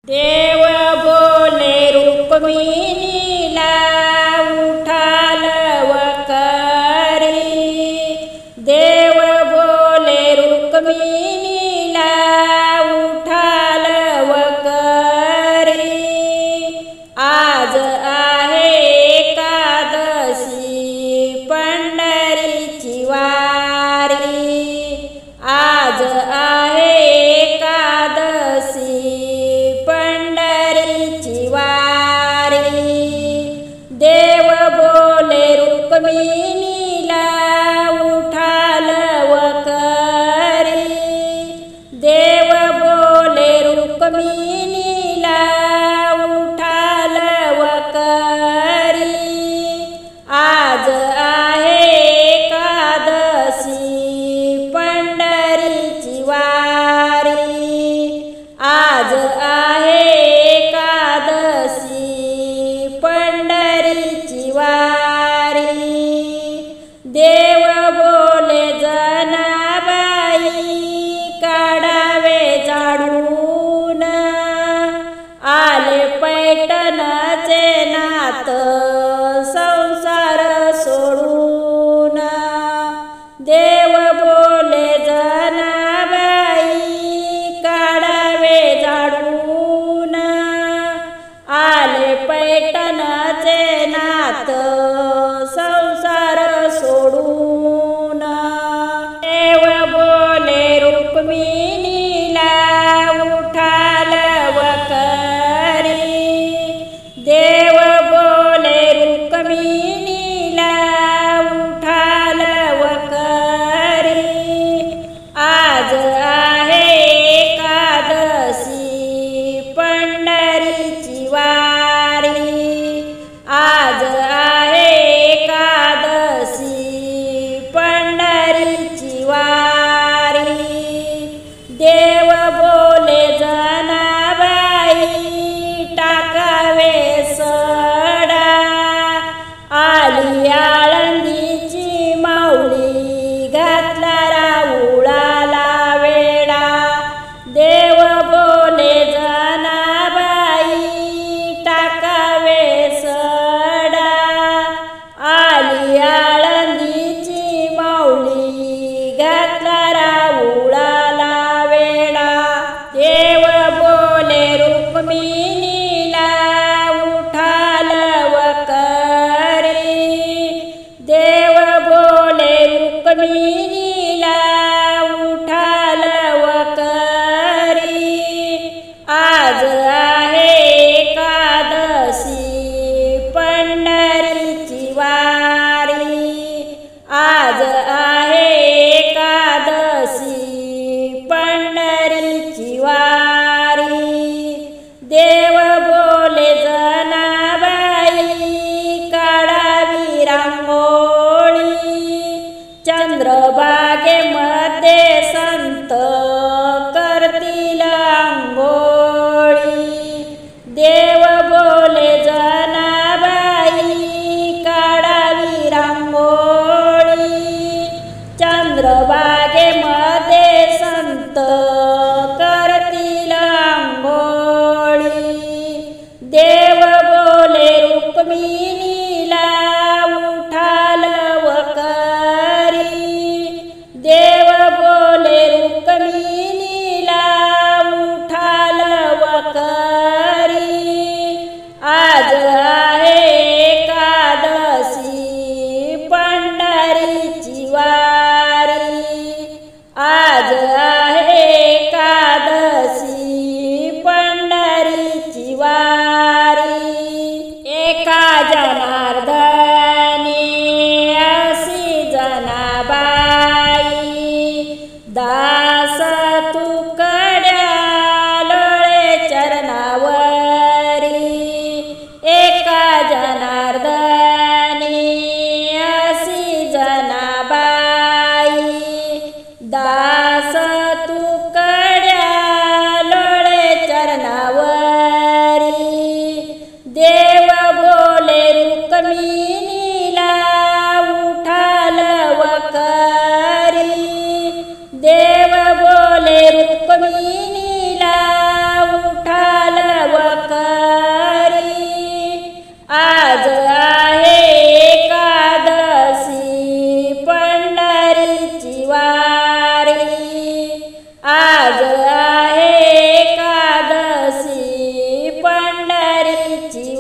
देव बोले रुक्मिणीला उठालव करी। देव बोले रुक्मिणीला उठालव करी। आज आहे एकादशी पंढरीची वारी। आज आहे एकादशी पंढरीची वारी। देव बोले रुक्मिणीला उठालव करी। देव बोले रुक्मिणीला उठालव करी। आज आहे एकादशी पंढरीची वारी। आज आहे एकादशी पंढरीची वारी। देव बोले जनाबाई काढावे झाडून। आले पैठणचे नात संसार सोडून। देव बोले जनाबाई काढावे झाडून। आले पैठणचे नात संसार सोडून। देव बोले रुक्मिणीला उठालव करी। देव बोले रुक्मिणीला उठालव करी। आज आहे एकादशी पंढरीची वारी। आज आहे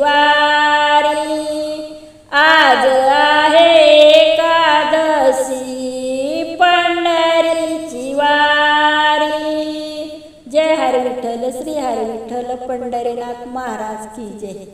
वारी, आज आहे एकादशी पंढरीची वारी. जय हरी विठ्ठल, श्री हरी विठ्ठल, पंढरीनाथ महाराज की जय.